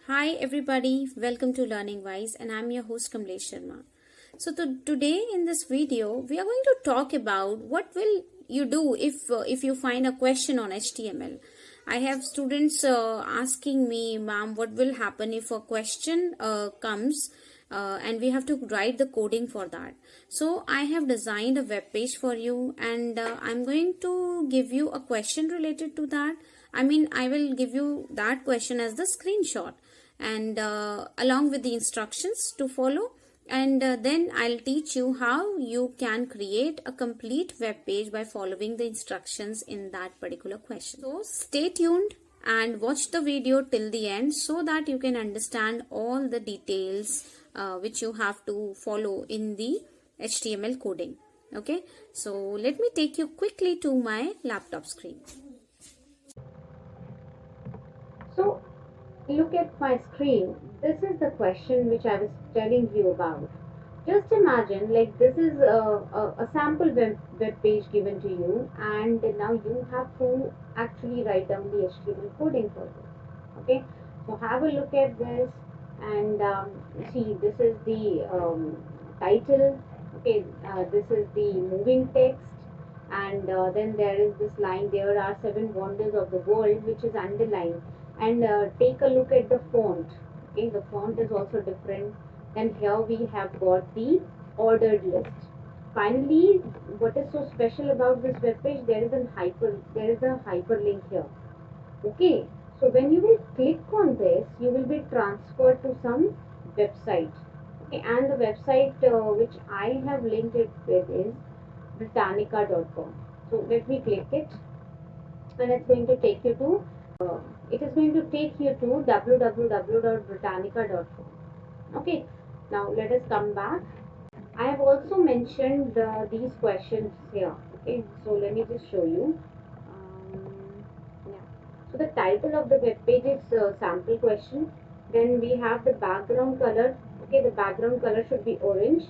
Hi everybody, welcome to Learning Wise and I'm your host Kamlesh Sharma. So today in this video we are going to talk about what will you do if you find a question on HTML. I have students asking me, ma'am, what will happen if a question comes and we have to write the coding for that. So I have designed a web page for you and I'm going to give you a question related to that. I will give you that question as the screenshot and along with the instructions to follow, and then I'll teach you how you can create a complete web page by following the instructions in that particular question. So stay tuned and watch the video till the end so that you can understand all the details which you have to follow in the HTML coding. Okay, so let me take you quickly to my laptop screen. So look at my screen. This is the question which I was telling you about. Just imagine, like, this is a sample web page given to you, and now you have to actually write down the HTML coding for this. Okay, so have a look at this and see, this is the title. Okay, this is the moving text, and then there is this line, there are 7 wonders of the world, which is underlined. And take a look at the font. Okay, the font is also different, and here we have got the ordered list. Finally, what is so special about this web page, there is a hyperlink here. Okay, so when you will click on this, you will be transferred to some website. Okay, and the website which I have linked it with is britannica.com. So let me click it, and it's going to take you to www.britannica.com. Okay, now let us come back. I have also mentioned these questions here. Okay, so let me just show you. Yeah. So the title of the web page is sample question. Then we have the background color. Okay, the background color should be orange.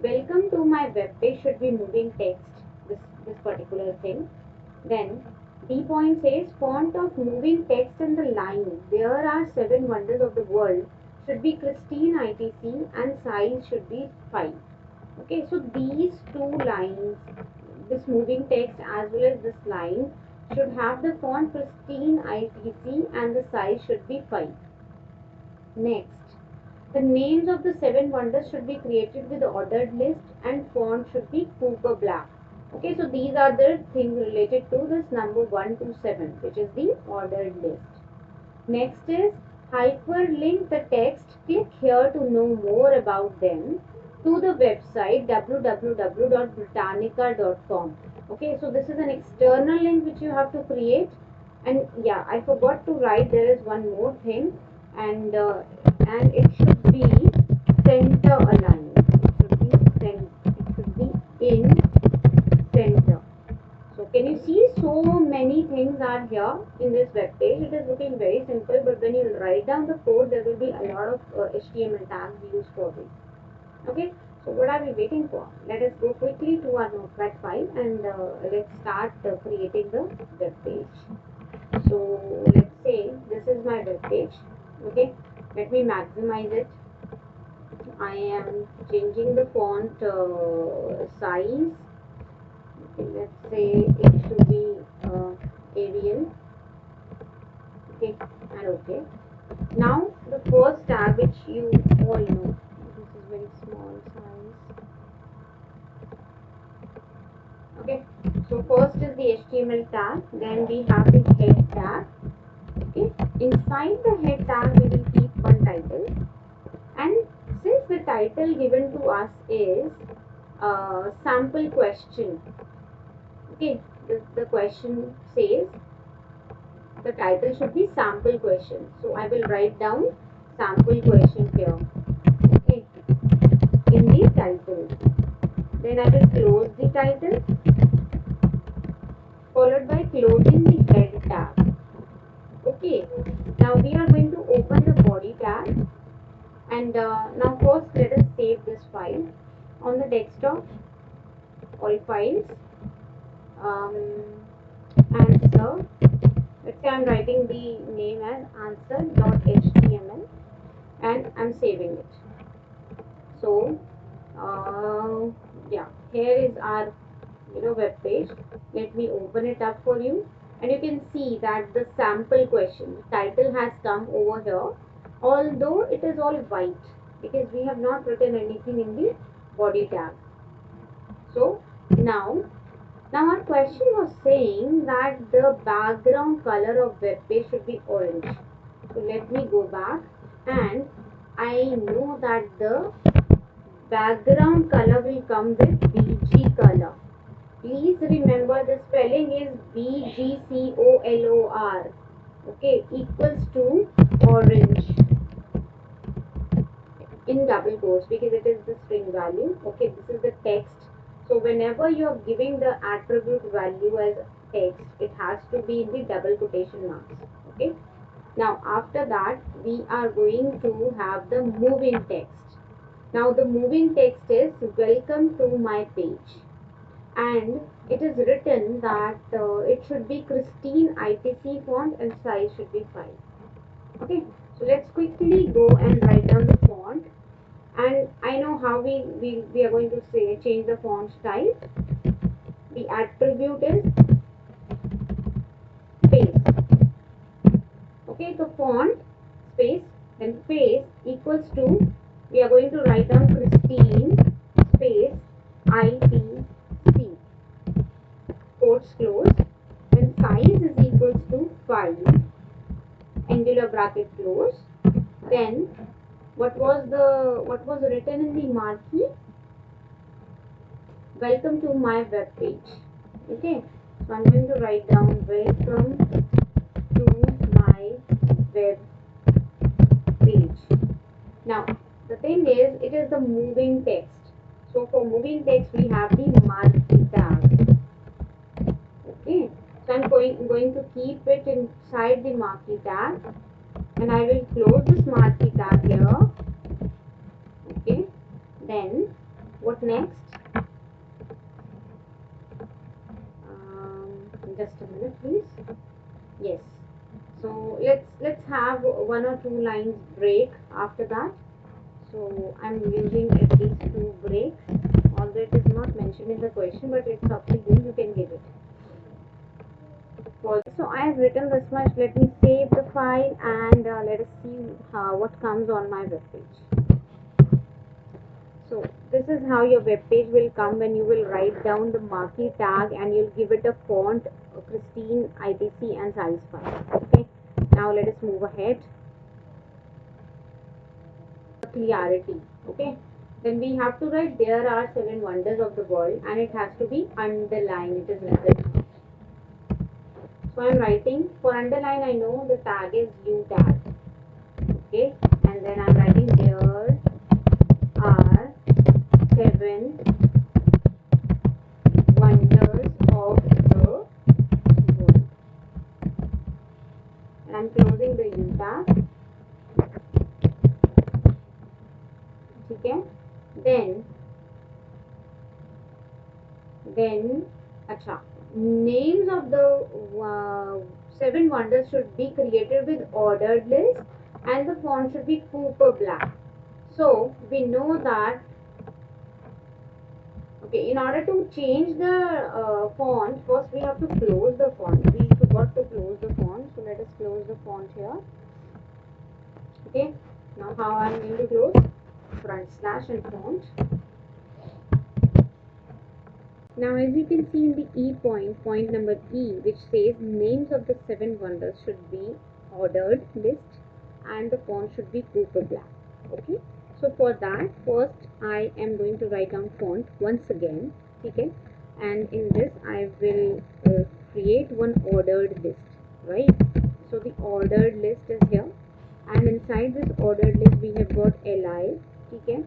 Welcome to my web page should be moving text. This particular thing. Then D point says font of moving text and the line. There are 7 wonders of the world should be Christine ITC and size should be 5. Okay, so these two lines, this moving text as well as this line, should have the font Christine ITC and the size should be 5. Next, the names of the 7 wonders should be created with the ordered list and font should be Cooper Black. Okay, so these are the things related to this number 1 to 7, which is the ordered list. Next is hyperlink the text. Click here to know more about them to the website www.britannica.com. Okay, so this is an external link which you have to create. And yeah, I forgot to write, there is one more thing, and it should be center aligned. It should be in center. So can you see, so many things are here in this web page. It is looking very simple, but when you write down the code, there will be a lot of HTML tags used for this. Okay, so what are we waiting for? Let us go quickly to our notepad file and let's start creating the web page. So let's say this is my web page. Okay, let me maximize it. I am changing the font size. Okay, let's say it should be Arial. Okay, and okay. Now the first tag, which you all know, this is very small size. Okay, so first is the HTML tag, then we have the head tag. Okay, inside the head tag we will keep one title, and since the title given to us is sample question. Okay, the question says the title should be sample question. So I will write down sample question here. Okay, in the title. Then I will close the title, followed by closing the head tag. Okay, now we are going to open the body tag, and now first let us save this file on the desktop. All files, answer. Let's say I'm writing the name as answer.html. I'm saving it. So yeah, here is our web page. Let me open it up for you, and you can see that the sample question title has come over here, although it is all white because we have not written anything in the body tag. So now our question was saying that the background color of web page should be orange. So let me go back, and I know that the background color will come with BG color. Please remember the spelling is BGCOLOR. Okay, equals to orange in double quotes because it is the string value. Okay, this is the text. So whenever you are giving the attribute value as text, it has to be in the double quotation marks. Okay. Now after that, we are going to have the moving text. Now the moving text is welcome to my page, and it is written that it should be Christine ITC font and size should be 5. Okay, so let's quickly go and write down the font, and I know how we are going to say change the font style. The attribute is space. Okay, the font space and face equals to, we are going to write down Christine space ITC quotes close, and size is equals to 5 angular bracket close. Then what was written in the marquee? Welcome to my web page. Okay, so I'm going to write down welcome to my web page. Now the thing is, it is the moving text. So for moving text we have the marquee tag. Okay, so I'm going to keep it inside the marquee tag, and I will close this marquee tag here. Okay, then what next? Just a minute please. Yes, so let's have 1 or 2 lines break after that. So I'm using at least 2 breaks, although it is not mentioned in the question, but it's up to you, you can give it. So I have written this much. Let me save the file, and let us see what comes on my web page. So this is how your web page will come when you will write down the marquee tag, and you'll give it a font Christine ITC and size 5. Okay, now let us move ahead. Clarity. Okay, then we have to write there are 7 wonders of the world, and it has to be underlined. It is written. So I am writing for underline. I know the tag is U tag. Okay, and then I am writing there are 7 wonders of the world, and I am closing the U tag. Okay, then acha, names of the 7 wonders should be created with ordered list, and the font should be Cooper black. So we know that. Okay, in order to change the font, first we have to close the font. We forgot to close the font, so let us close the font here. Okay, now how I am going to close? Front slash and font. Now as you can see in the E point number E, which says names of the 7 wonders should be ordered list, and the font should be Cooper black. Okay, so for that, first I am going to write down font once again. Okay, and in this I will create one ordered list, right? So the ordered list is here, and inside this ordered list we have got li. Okay,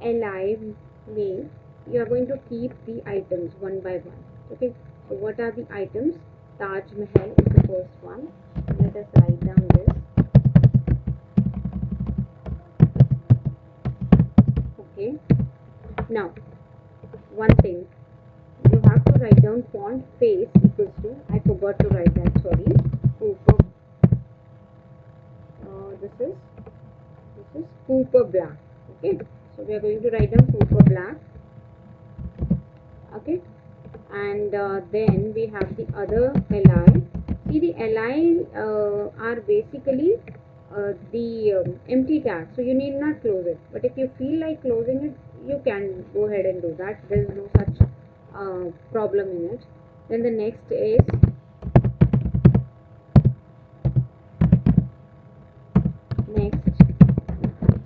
li means you are going to keep the items one by one. Okay, so what are the items? Taj Mahal is the first one. Let us write down this. Okay, now one thing, you have to write down font face equals to, I forgot to write that, sorry. This is is Cooper Black. Okay, so we are going to write down Cooper Black. Okay, and then we have the other li. See, the li are basically the empty tag, so you need not close it, but if you feel like closing it, you can go ahead and do that. There is no such problem in it. Then the next is next.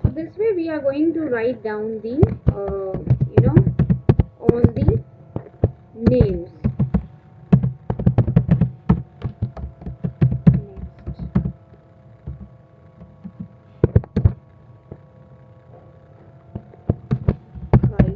So this way we are going to write down the all the names. Next, then the next li. Sorry.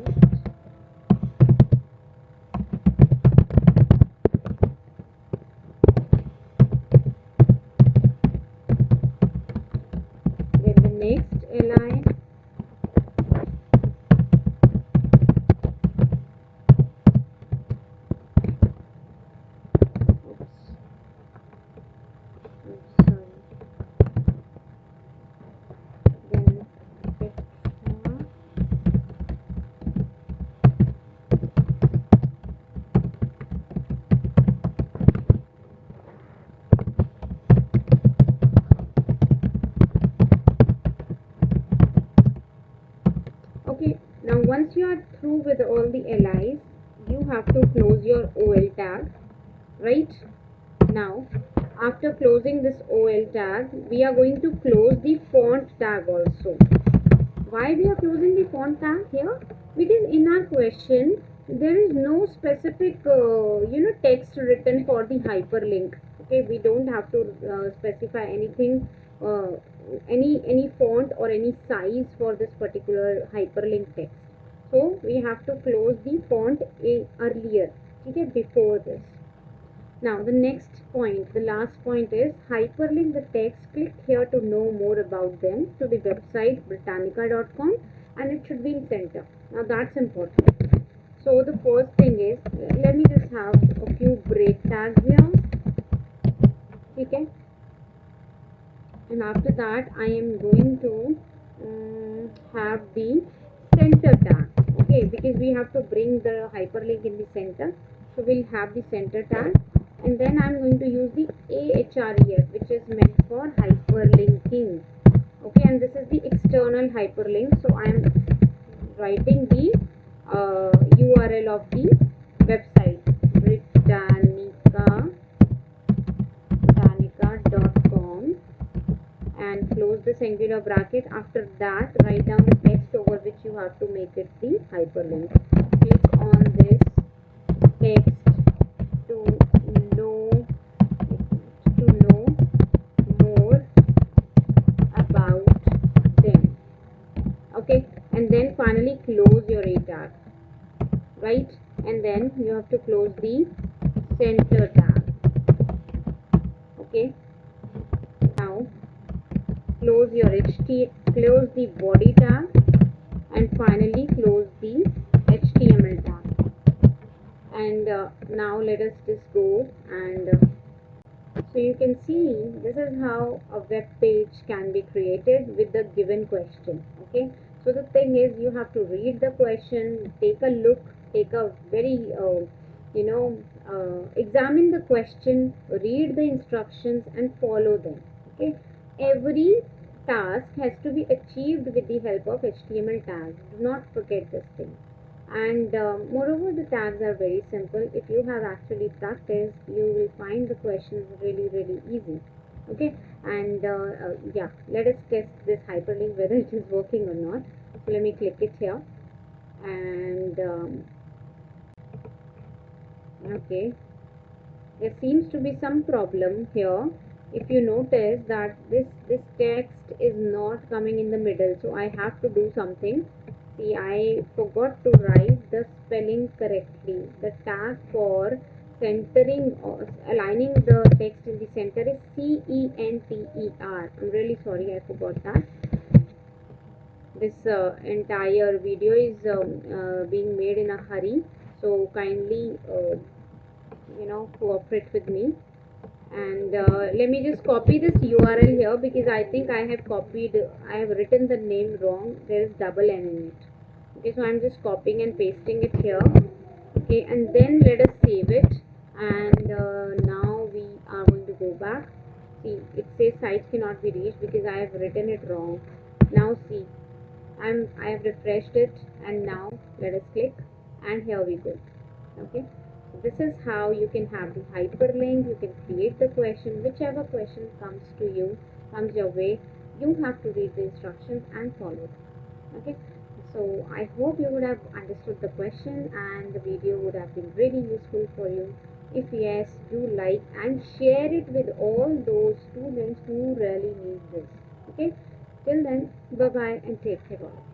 Then Petra. Okay, now once you are through with all the LIs, you have to close your OL tag, right? Now, after closing this OL tag, we are going to close the font tag also. Why we are closing the font tag here? Because in our question, there is no specific, text written for the hyperlink. Okay, we don't have to specify anything, uh, any font or any size for this particular hyperlink text. So we have to close the font earlier, okay, before this. Now the next point, the last point is hyperlink the text. Click here to know more about them to the website britannica.com, and it should be in center. Now that's important. So the first thing is, let me just have a few break tags here. Okay. And after that I am going to have the center tag. Okay, because we have to bring the hyperlink in the center, so we'll have the center tag. And then I'm going to use the AHREF, which is meant for hyperlinking. Okay, and this is the external hyperlink, so I'm writing the URL of the website britannica.com, and close the singular bracket. After that, write down the text over which you have to make it the hyperlink. Click on this text to know more about them. Okay, and then finally close your A tag, right? And then you have to close the center tag. Okay, now close your close the body tag, and finally close the HTML tag. And now let us just go and so you can see this is how a web page can be created with the given question. Okay, so the thing is, you have to read the question, take a look, take a very examine the question, read the instructions and follow them. Okay, every task has to be achieved with the help of HTML tags. Do not forget this thing. And moreover, the tags are very simple. If you have actually practiced, you will find the questions really easy. Okay, and yeah, let us test this hyperlink whether it is working or not. So let me click it here, and okay, there seems to be some problem here. If you notice that this text is not coming in the middle, so I have to do something. See, I forgot to write the spelling correctly. The tag for centering or aligning the text in the center is CENTER. I'm really sorry, I forgot that. This entire video is being made in a hurry, so kindly cooperate with me. And let me just copy this URL here, because I think I have written the name wrong. There is double N in it. Okay, so I'm just copying and pasting it here. Okay, and then let us save it. And now we are going to go back. See, it says site cannot be reached because I have written it wrong. Now see, I have refreshed it, and now let us click, and here we go. Okay, this is how you can have the hyperlink. You can create the question, whichever question comes your way. You have to read the instructions and follow it. Okay, so I hope you would have understood the question, and the video would have been really useful for you. If yes, do like and share it with all those students who really need this. Okay, till then, bye bye and take care all.